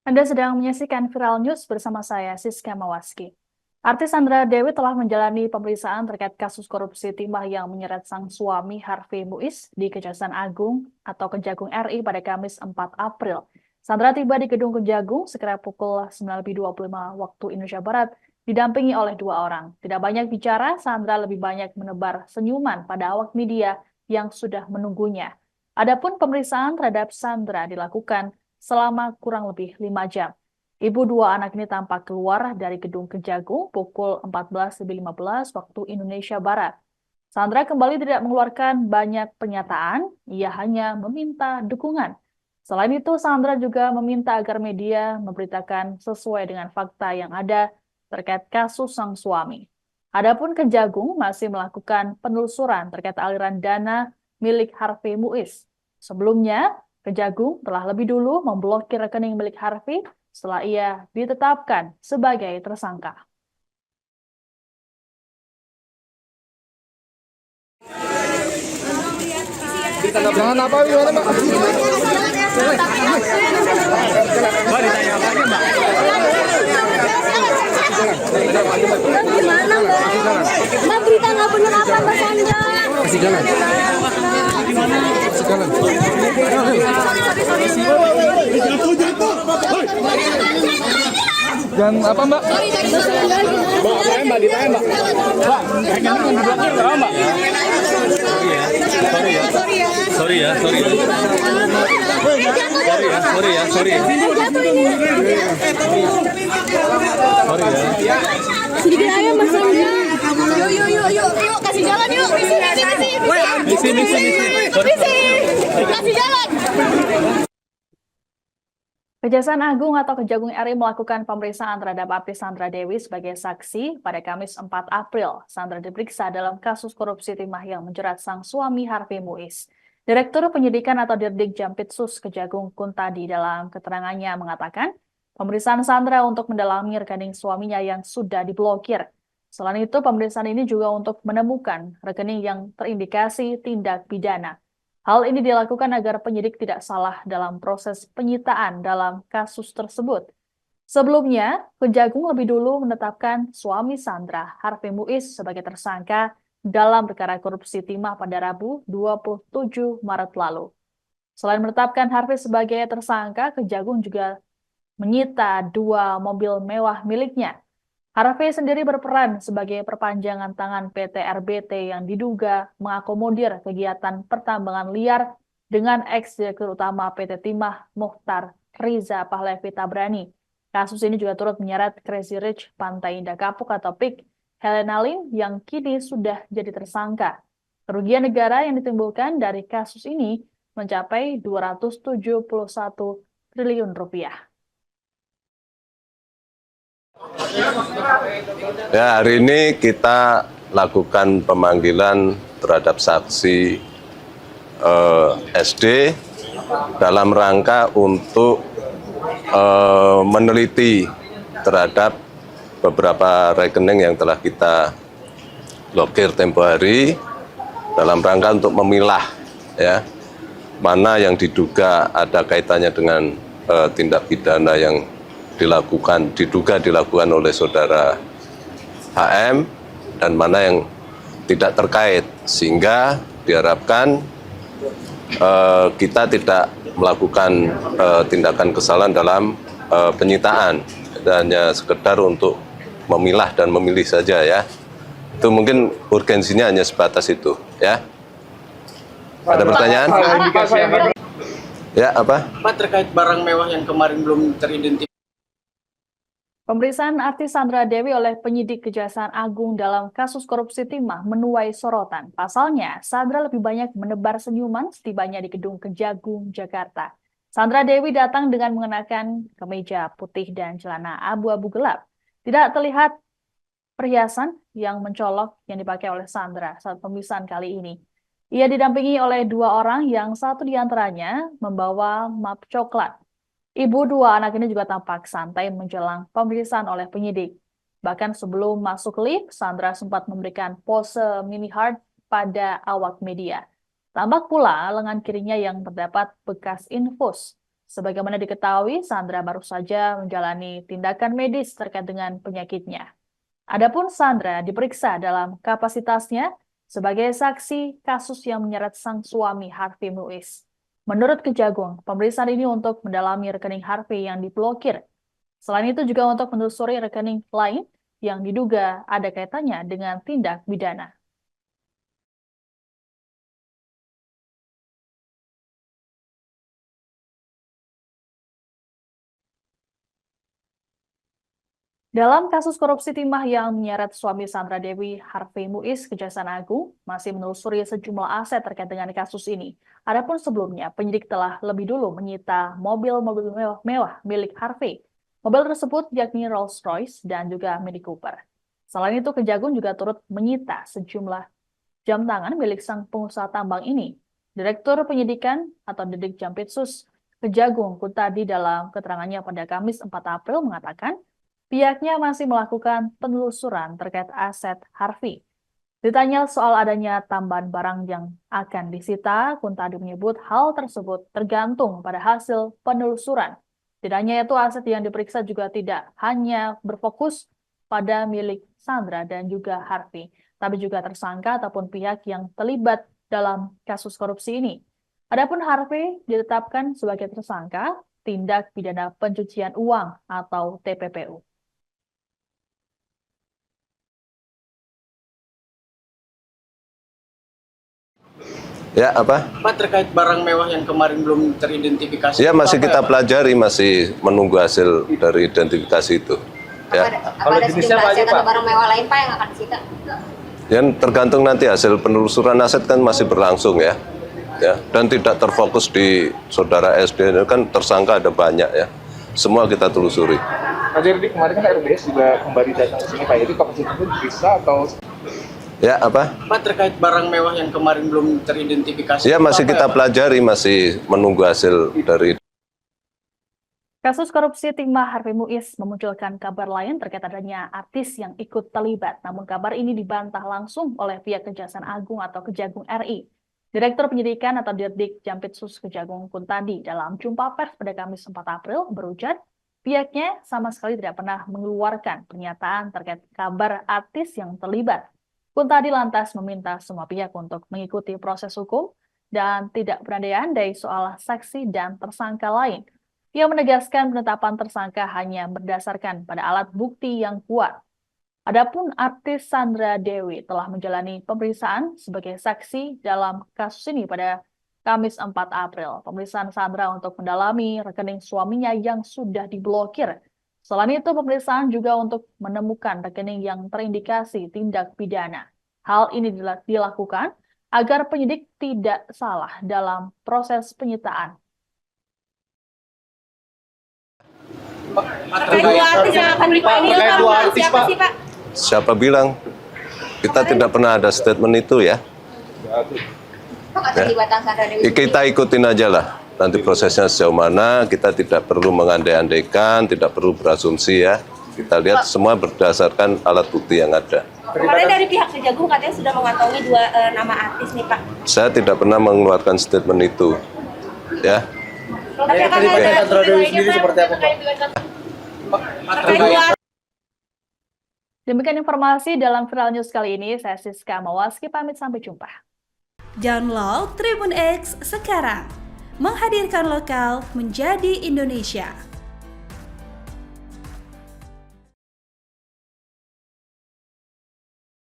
Anda sedang menyaksikan Viral News bersama saya, Siska Mawaski. Artis Sandra Dewi telah menjalani pemeriksaan terkait kasus korupsi timah yang menyeret sang suami Harvey Muiz di Kejaksaan Agung atau Kejagung RI pada Kamis 4 April. Sandra tiba di Gedung Kejagung sekira pukul 9.25 waktu Indonesia Barat, didampingi oleh dua orang. Tidak banyak bicara, Sandra lebih banyak menebar senyuman pada awak media yang sudah menunggunya. Adapun pemeriksaan terhadap Sandra dilakukan selama kurang lebih 5 jam. Ibu dua anak ini tampak keluar dari gedung Kejagung pukul 14.15 waktu Indonesia Barat. Sandra kembali tidak mengeluarkan banyak pernyataan, ia hanya meminta dukungan. Selain itu, Sandra juga meminta agar media memberitakan sesuai dengan fakta yang ada terkait kasus sang suami. Adapun Kejagung masih melakukan penelusuran terkait aliran dana milik Harvey Muiz. Sebelumnya, Kejagung telah lebih dulu memblokir rekening milik Harvey setelah ia ditetapkan sebagai tersangka. Jangan apa gimana Mbak? Mbak ditanya apa aja Mbak? Gimana Mbak? Mbak berita nggak benar apa Mbak Sandra? Kasih jalan. Kasih jalan. Jangan apa Mbak? Mbak, apa Mbak ditanya Mbak? Mbak, kayaknya kan diblokir berapa Mbak? Sorry ya. Sedikit aja Mbak Sandra. Yuk, kasih jalan yuk. Misi. Kasih jalan. Kejaksaan Agung atau Kejagung RI melakukan pemeriksaan terhadap artis Sandra Dewi sebagai saksi pada Kamis 4 April. Sandra diperiksa dalam kasus korupsi timah yang menjerat sang suami Harvey Muiz. Direktur Penyidikan atau Dirdik Jampitsus Kejagung Kuntadi dalam keterangannya mengatakan, pemeriksaan Sandra untuk mendalami rekening suaminya yang sudah diblokir. Selain itu, pemeriksaan ini juga untuk menemukan rekening yang terindikasi tindak pidana. Hal ini dilakukan agar penyidik tidak salah dalam proses penyitaan dalam kasus tersebut. Sebelumnya, Kejagung lebih dulu menetapkan suami Sandra, Harvey Muiz, sebagai tersangka dalam perkara korupsi timah pada Rabu 27 Maret lalu. Selain menetapkan Harvey sebagai tersangka, Kejagung juga menyita 2 mobil mewah miliknya. Harvey sendiri berperan sebagai perpanjangan tangan PT RBT yang diduga mengakomodir kegiatan pertambangan liar dengan ex-direktur utama PT Timah Mukhtar Riza Pahlavi Tabrani. Kasus ini juga turut menyeret Crazy Rich Pantai Indah Kapuk atau PIK Helena Lim yang kini sudah jadi tersangka. Kerugian negara yang ditimbulkan dari kasus ini mencapai 271 triliun rupiah. Ya, hari ini kita lakukan pemanggilan terhadap saksi SD dalam rangka untuk meneliti terhadap beberapa rekening yang telah kita blokir tempo hari dalam rangka untuk memilah ya mana yang diduga ada kaitannya dengan tindak pidana yang diduga dilakukan oleh saudara HM dan mana yang tidak terkait, sehingga diharapkan kita tidak melakukan tindakan kesalahan dalam penyitaan, hanya sekedar untuk memilah dan memilih saja ya. Itu mungkin urgensinya hanya sebatas itu ya. Ada pertanyaan? Ya, apa? Pak, terkait barang mewah yang kemarin belum teridentifikasi. Pemeriksaan artis Sandra Dewi oleh penyidik Kejaksaan Agung dalam kasus korupsi timah menuai sorotan. Pasalnya, Sandra lebih banyak menebar senyuman setibanya di Gedung Kejagung, Jakarta. Sandra Dewi datang dengan mengenakan kemeja putih dan celana abu-abu gelap. Tidak terlihat perhiasan yang mencolok yang dipakai oleh Sandra saat pemeriksaan kali ini. Ia didampingi oleh 2 orang yang satu diantaranya membawa map coklat. Ibu 2 anak ini juga tampak santai menjelang pemeriksaan oleh penyidik. Bahkan sebelum masuk lift, Sandra sempat memberikan pose mini heart pada awak media. Tampak pula lengan kirinya yang terdapat bekas infus. Sebagaimana diketahui, Sandra baru saja menjalani tindakan medis terkait dengan penyakitnya. Adapun Sandra diperiksa dalam kapasitasnya sebagai saksi kasus yang menyeret sang suami Harvey Muiz. Menurut Kejagung, pemeriksaan ini untuk mendalami rekening Harvey yang diblokir. Selain itu juga untuk menelusuri rekening lain yang diduga ada kaitannya dengan tindak pidana. Dalam kasus korupsi timah yang menyeret suami Sandra Dewi, Harvey Muiz, Kejaksaan Agung masih menelusuri sejumlah aset terkait dengan kasus ini. Adapun sebelumnya, penyidik telah lebih dulu menyita mobil-mobil mewah milik Harvey. Mobil tersebut yakni Rolls-Royce dan juga Mini Cooper. Selain itu, Kejagung juga turut menyita sejumlah jam tangan milik sang pengusaha tambang ini. Direktur Penyidikan atau Didik Jampitsus Kejagung Kuntadi dalam keterangannya pada Kamis 4 April mengatakan, pihaknya masih melakukan penelusuran terkait aset Harvey. Ditanya soal adanya tambahan barang yang akan disita, Kuntadi menyebut hal tersebut tergantung pada hasil penelusuran. Tidak hanya itu, aset yang diperiksa juga tidak hanya berfokus pada milik Sandra dan juga Harvey, tapi juga tersangka ataupun pihak yang terlibat dalam kasus korupsi ini. Adapun Harvey ditetapkan sebagai tersangka tindak pidana pencucian uang atau TPPU. Ya, apa? Pak, terkait barang mewah yang kemarin belum teridentifikasi. Ya, masih apa kita ya, Pak? pelajari, masih menunggu hasil dari identifikasi itu. Ya, Apa ada sejumlah aset atau barang mewah lain Pak yang akan disita? yang tergantung nanti hasil penelusuran aset kan masih berlangsung ya. Ya, dan tidak terfokus di saudara SD, kan tersangka ada banyak ya. Semua kita telusuri. Pak Jerdi, kemarin kan RBS juga kembali datang ke sini, Pak. Itu kapasitas itu bisa atau... Ya, apa? Pak, terkait barang mewah yang kemarin belum teridentifikasi. Ya, masih apa kita ya, Pak? pelajari, masih menunggu hasil dari... Kasus korupsi timah Harvey Muiz memunculkan kabar lain terkait adanya artis yang ikut terlibat. Namun kabar ini dibantah langsung oleh pihak Kejaksaan Agung atau Kejagung RI. Direktur Penyidikan atau Dirdik Jampitsus Kejagung Kuntadi dalam jumpa pers pada Kamis 4 April berujar, pihaknya sama sekali tidak pernah mengeluarkan pernyataan terkait kabar artis yang terlibat. Kuntadi lantas meminta semua pihak untuk mengikuti proses hukum dan tidak berandai-andai soal saksi dan tersangka lain. Ia menegaskan penetapan tersangka hanya berdasarkan pada alat bukti yang kuat. Adapun artis Sandra Dewi telah menjalani pemeriksaan sebagai saksi dalam kasus ini pada Kamis 4 April. Pemeriksaan Sandra untuk mendalami rekening suaminya yang sudah diblokir. Selain itu, pemeriksaan juga untuk menemukan rekening yang terindikasi tindak pidana. Hal ini dilakukan agar penyidik tidak salah dalam proses penyitaan. Terkait dua artis yang akan dipanggil Pak, siapa sih Pak? Siapa bilang? Kita tidak pernah ada statement itu ya. Pak, keterlibatan Sandra Dewi. Kita ikutin aja lah. Nanti prosesnya sejauh mana, kita tidak perlu mengandai-andaikan, tidak perlu berasumsi ya. Kita lihat semua berdasarkan alat bukti yang ada. Kemarin dari pihak Kejagung katanya sudah mengantongi dua nama artis nih Pak. Saya tidak pernah mengeluarkan statement itu. Ya. Tapi akan ada Sandra Dewi sendiri seperti apa, Pak? terkait dua Demikian informasi dalam Viral News kali ini. Saya Siska Mawaski pamit, sampai jumpa. Download Tribun X sekarang. Menghadirkan lokal menjadi Indonesia.